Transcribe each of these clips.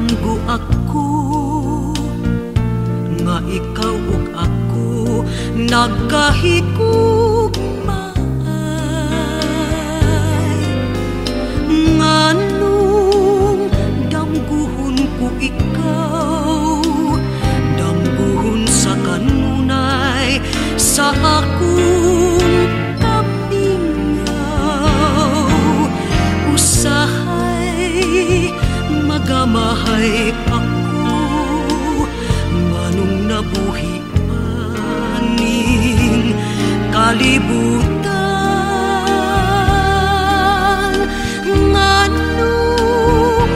Damgo ako nga ikaw ug ako nagkahigugmaay. Nganong damguhon ko ikaw, damguhon sa kanunay sa akong kamingaw. Usahay magamahay ako, manong nabuhi aning kalibutan. Nganong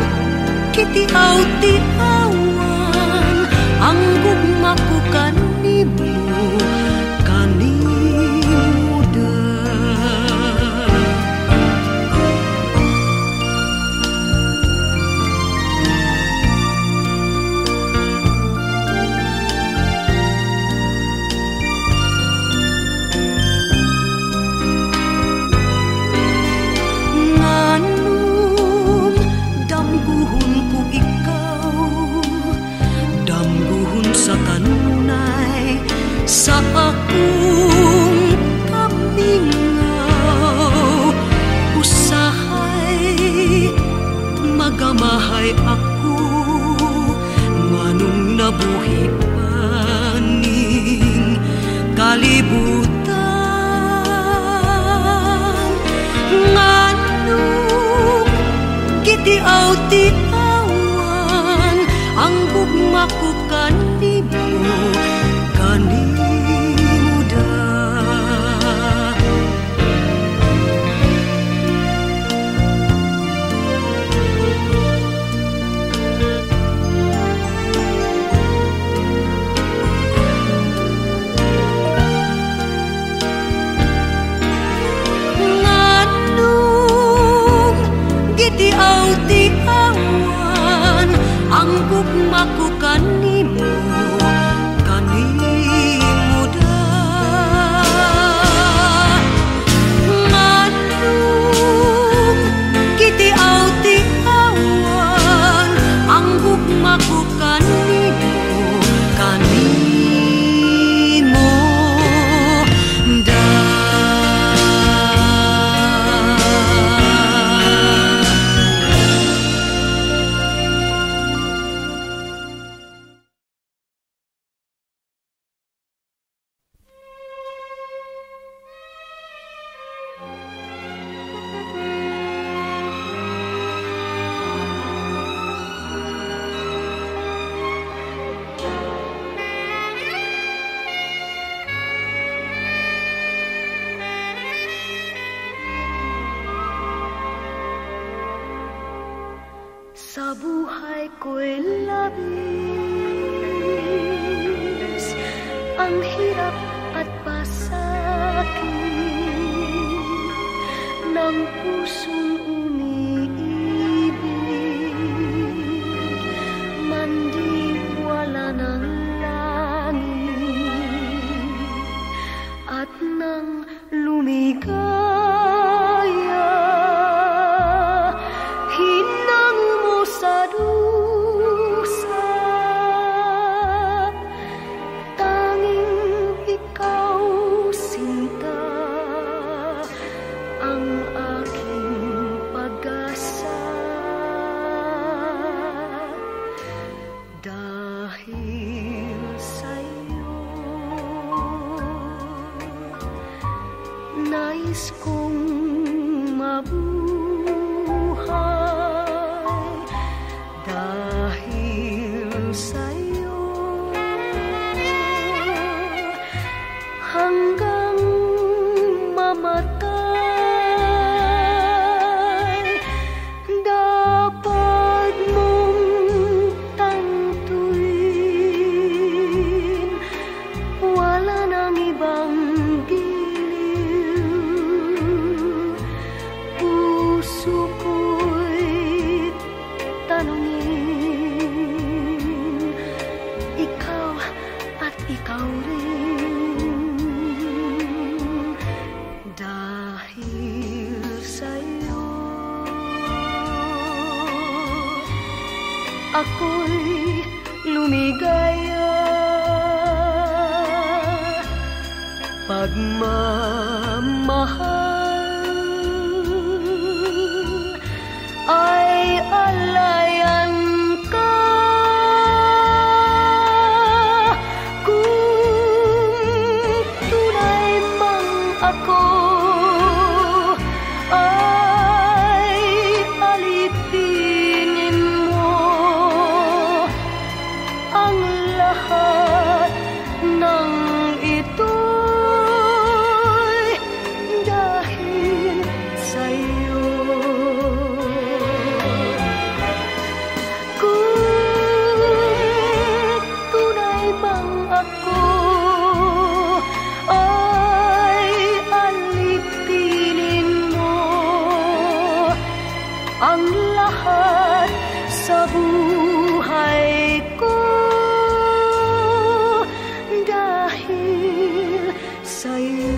kitiaw-tiawan ang gugma ko kanimo, sa kanunay sa akong kamingaw. Usahay magamahay ako, nganong nabuhi aning kalibutan. Nganong kitiaw-tiawan ang gugma ko kanimo, kanimo da. Nganong gitiaw-tiawan ang gugma ko kanimo, kanimo da. Nganong kitiaw-tiawan ang gugma ko kanimo, kanimo da. Sa buhay ko'y labis ang hirap at pasakit ng pusong umiibig, mandiwala ng langit at nang lumigaya. Sa dusa, tanging ikaw sinta ang aking pag-asa. Dahil sa'yo nais kong mabuhay. Dahil sa'yo hanggang mamatay, dapat mong tantuin, wala nang ibang giliw. Puso ko'y tanungin, ikaw at ikaw rin. Dahil sa'yo ako'y lumigaya. Pagmamahal ay alayan ka. Kung tunay mang ako ay alipinin mo ang lahat ng ito'y dahil sa'yo. Kung tunay bang ako ay alipinin mo ang lahat sa buhay ko dahil sa'yo.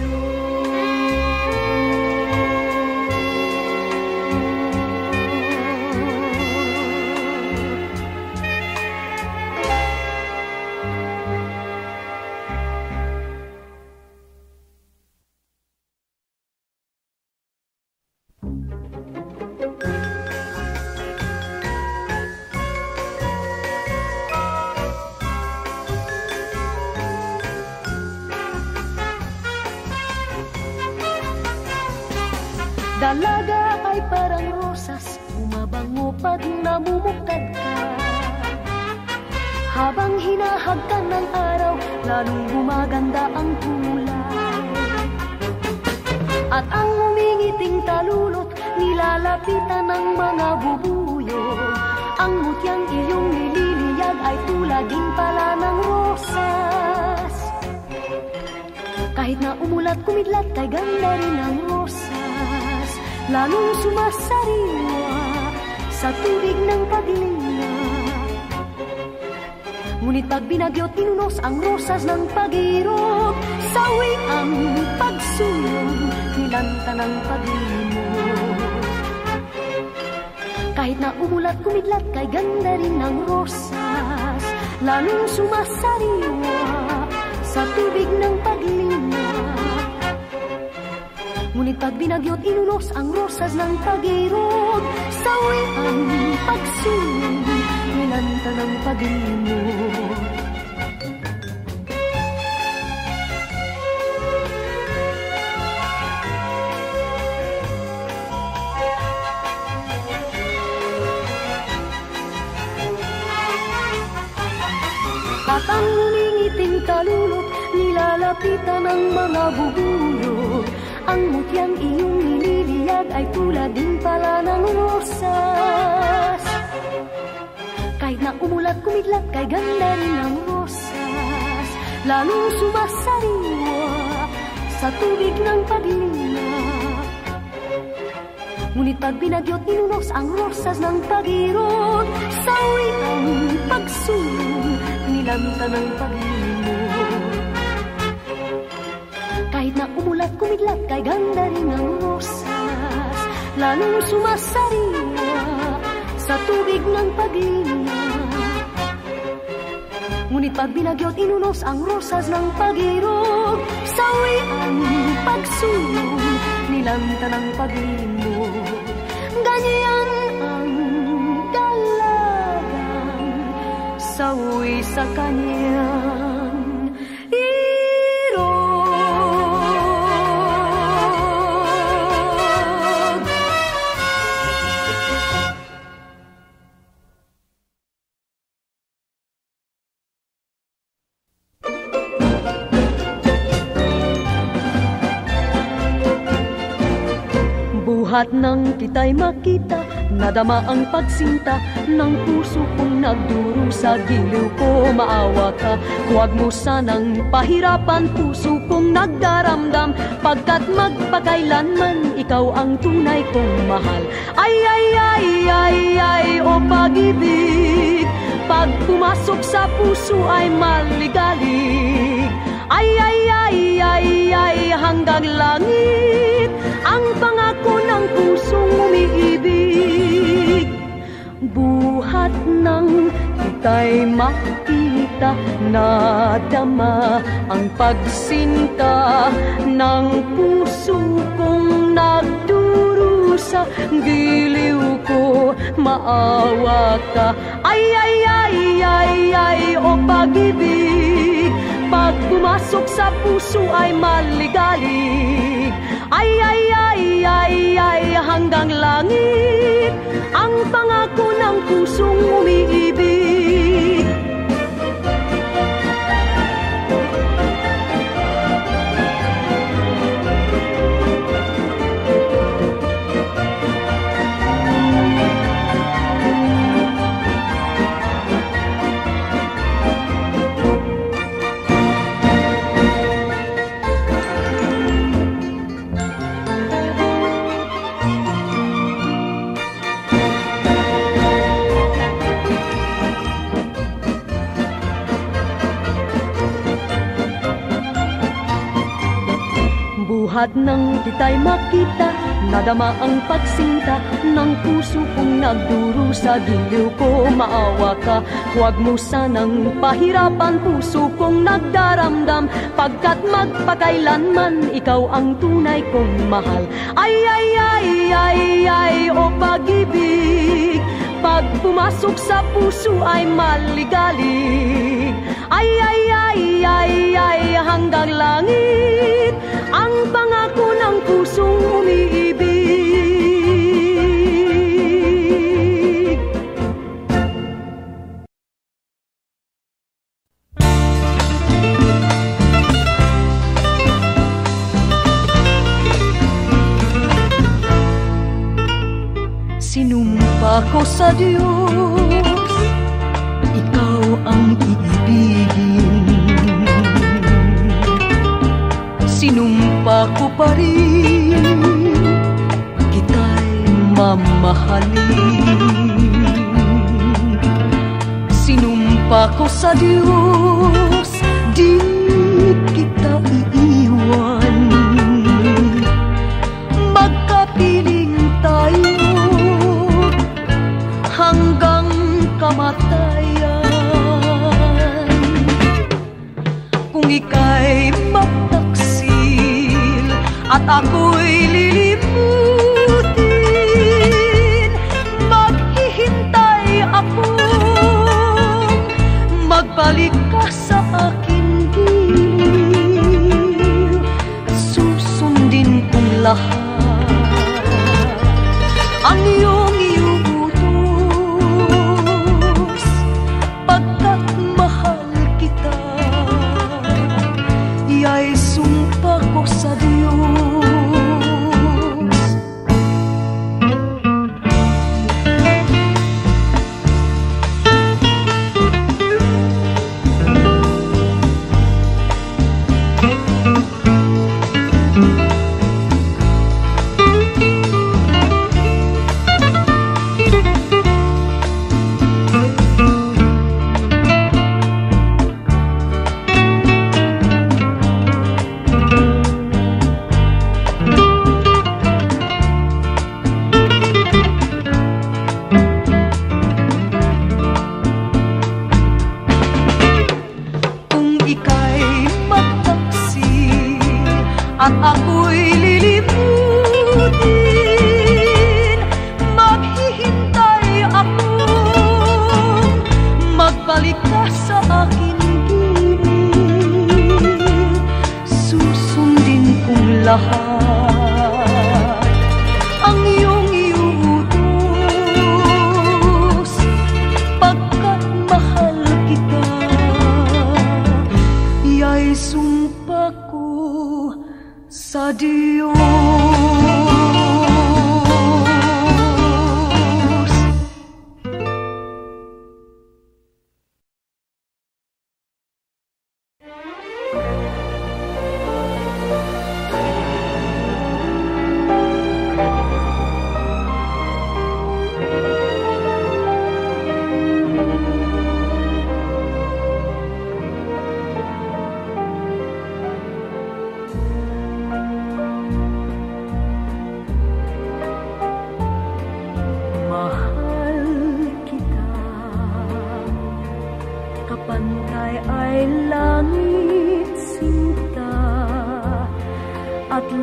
Dalaga ay parang rosas, bumabango pag namumukad ka. Habang hinahagkan ng araw, lalong gumaganda ang kulay. At ang umingiting talulot, nilalapitan ng mga bubuyog. Ang mutyang iyong nililiyag ay tulad din pala ng rosas. Kahit na umulat kumidlat, kay ganda rin ang rosas. Lalong sumasariwa sa tubig ng pag-iingat. Ngunit pag binagyo't tinunos ang rosas ng pag-irog, sawi ang pagsulong, nilanta ng pag-limos. Kahit na umulat kumidlat, kay ganda rin ng rosas. Lalong sumasariwa sa tubig ng pag-iingat. Ngunit pag binagyo't inunos ang rosas ng pag-irog, sawi ang pagsulong, nilanta ng pag-limos. At ang humingiting kalulot, nilalapitan ng mga bubuyog. Ang mutyang iyong nililiyag ay tulad din pala ng rosas. Kahit na umulat kumidlat, kay ganda rin ng rosas. Lalong sumasariwa sa tubig ng pag-iingat. Ngunit pag binagyo't ninunos ang rosas ng pag-irog, sawi ang pagsulong, nilanta ng pag-limos. Kahit na umulat kumidlat, kay ganda rin ang rosas. Lalong sumasariwa sa tubig ng pag-iingat. Ngunit pag binagyo't inunos ang rosas ng pag-irog, sawi ang pagsulong, nilanta ng pag-limos. Ganyan ang dalagang sawi sa kanyang irog. Buhat ng kita'y makita, nadama ang pagsinta ng puso kong nagduro sa giliw ko. Maawa ka, huwag mo sanang pahirapan puso kong nagdaramdam, pagkat magpakailanman ikaw ang tunay kong mahal. Ay, ay, ay, ay, ay, o pag-ibig, pag pumasok sa puso ay maligalig. Ay, ay, ay, ay, ay, hanggang langit ang pangako ng pusong umiibig. Buhat ng kita'y makita, nadama ang pagsinta ng puso kong nagdurusa. Giliw ko, maawa ka, ay, ay, ay, ay, ay, o pag-ibig. Pag pumasok sa puso ay maligalig, ay, ay, ay, ay, ay, hanggang langit ang pangako ng pusong umiibig. Buhat ng kita'y makita, nadama ang pagsinta ng puso kong nagdurusa. Giliw ko, maawa ka, huwag mo sanang pahirapan puso kong nagdaramdam, pagkat magpakailanman ikaw ang tunay kong mahal. Ay, ay, ay, ay, ay, o pag-ibig. Pag pumasok sa puso ay maligalig, ay, ay, ay, ay, ay, hanggang langit ang pangako ng pusong umiibig. Sinumpa ko sa Diyos, ikaw ang iibigin. Sinumpa ko pa rin, kita'y mamahalin. Sinumpa ko sa Diyos, di kita iiwan. Magkapiling tayo hanggang kamatayan. Kung ika'y magtaksil at ako'y lilimutin, maghihintay ako, magbalik ka sa aking giliw. Susundin kong lahat ang iyong iuutos, pagkat mahal kita, iya'y sumpa ko sa Diyos. At ako'y lilimutin, maghihintay ako, magbalik ka sa akin giliw. Susundin kong lahat ang iyong iuutos, pagkat mahal kita, iya'y sumpa ko sa Diyos.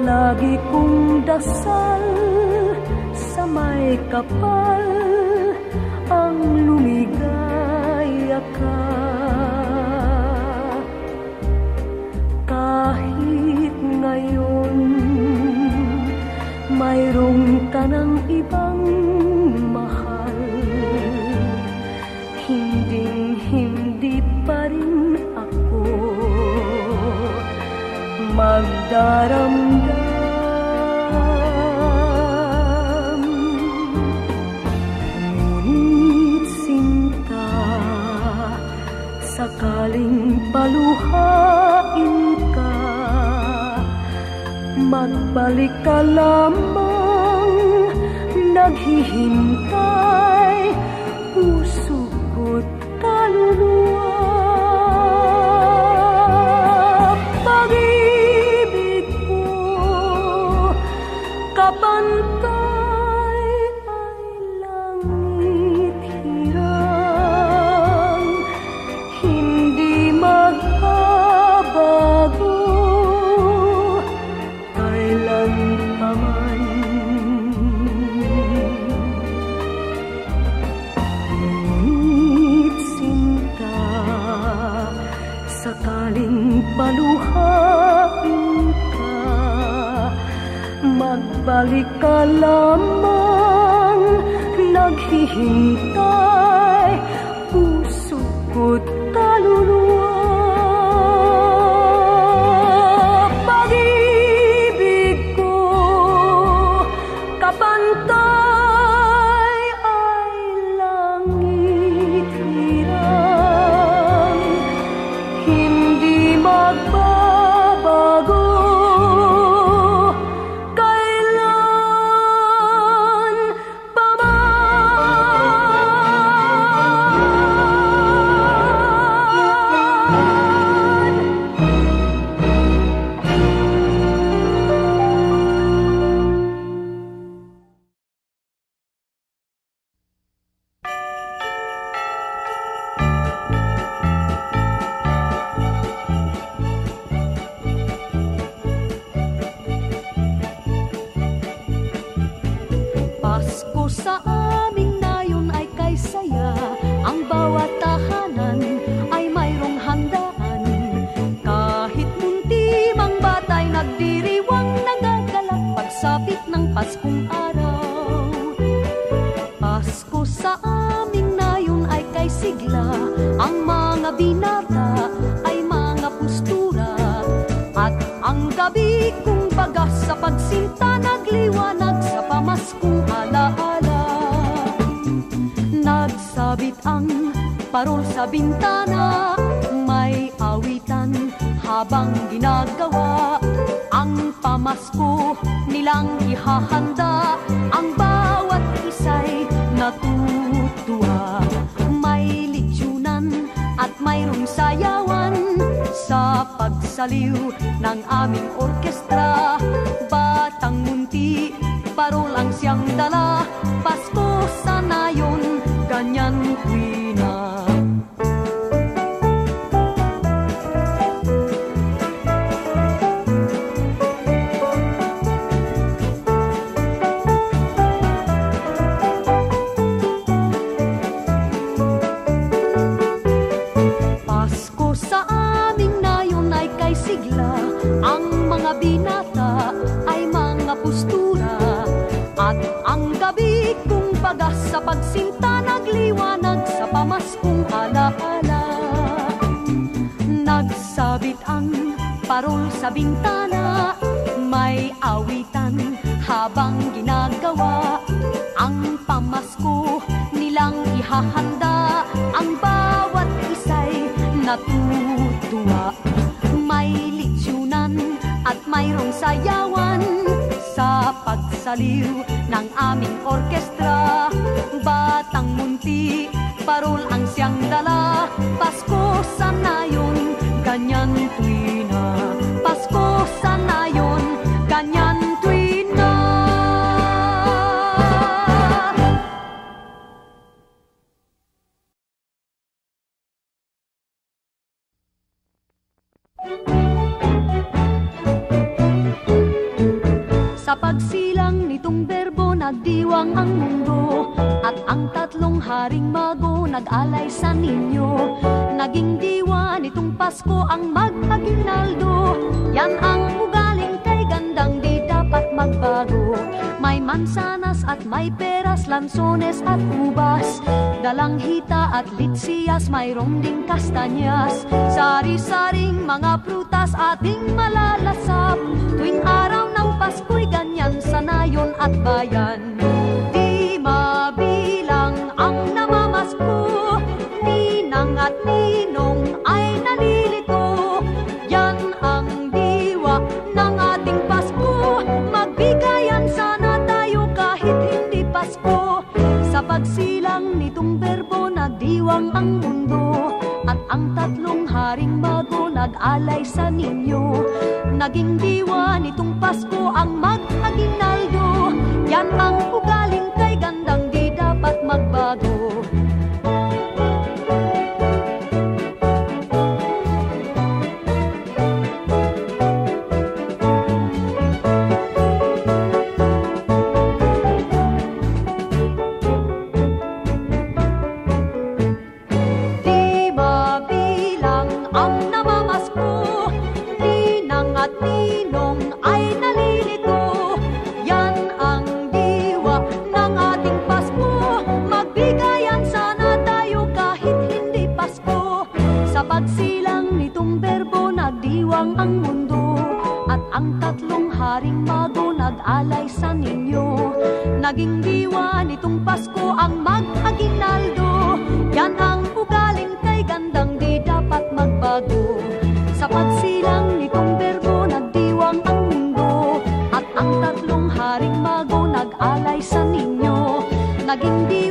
lagi kong dasal sa may kapal ang lumigaya ka. Kahit ngayon mayroong ka ng ibang mahal, hindi pa rin ako magdaramdam. Ngunit sinta, sakaling paluhain ka, magbalik ka lamang, naghihintay, puso ko't kaluluwa. Pag-ibig ko, kapantay ay langit hirang, hindi magbabago kailanpaman. Ngunit sinta, sakaling paluhain ka, magbalik ka lamang, naghihintay, puso ko't kaluluwa. Pag-ibig ko, kapantay ay langit hirang, hindi magbabago kailan pa man. Pasko sa aming nayon ay kay saya, ang bawat tahanan ay mayroong handaan. Kahit munti mang batay nagdiriwang nagagalak pagsapit ng Paskong araw. Pasko sa aming nayon ay kay sigla, ang mga binata ay mga postura, at ang gabi kung baga sa pagsinta nagliwanag sa pamaskong alaala. Nagsabit ang parol sa bintana, may awitan habang ginagawa ang pamasko nilang ihahanda. Ang bawat isa'y natutuwa, may litsunan at mayroong sayawan sa pagsaliw ng aming orkestra. Batang munti, parol ang siyang dala, Pasko sa nayon, ganyan tuwina. Pasko sa aming nayon ay kay sigla, ang mga binata ay mga postura, at ang gabi kung baga sa pagsinta nagliwanag sa pamaskong alaala. Nagsabit ang parol sa bintana, may awitan habang ginagawa ang pamasko nilang ihahanda. Ang bawat isa'y natutuwa, may litsunan at mayroong sayawan sa pagsaliw ng aming orkestra. Batang munti, parol ang siyang dala, Pasko sa nayon, ganyan tuwina. Pasko sa nayon, ganyan tuwina. Sa pagsilang nitong berbo nagdiwang ang mundo, at ang tatlong haring mago nag-alay sa ninyo. Naging diwa nitong Pasko ang mag-aginaldo. Yan ang ugaling kay gandang di dapat magbago. May mansanas at may peras, lansones at ubas, dalang hita at litsiyas, mayroong ding kastanyas. Sari-saring mga prutas ating malalasap. Tuwing araw ng Pasko'y ganyan sa nayon at bayan. Di mabilang ang namamasko, ninang at ninong ay nalilito. Yan ang diwa ng ating Pasko, magbigayan sana tayo kahit hindi Pasko. Sa pagsilang nitong berbo nagdiwang ang mundo, at ang tatlong haring mago nag-alay sa ninyo. Naging diwa nitong Pasko ang mag-aginaldo. Yan ang ugaling kay gandang di dapat magbago. At ninong ay nalilito. Yan ang diwa ng ating Pasko, magbigayan sana tayo kahit hindi Pasko. Sa pagsilang nitong berbo nagdiwang ang mundo, at ang tatlong haring mago nag-alay sa ninyo. Naging diwa nitong Pasko ang mag-aginaldo. Yan ang ugaling kay gandang di dapat magbago. Sa pagsilang nitong berbo nagdiwang ang mundo, at ang tatlong haring mago nag-alay sa ninyo. Naging diwa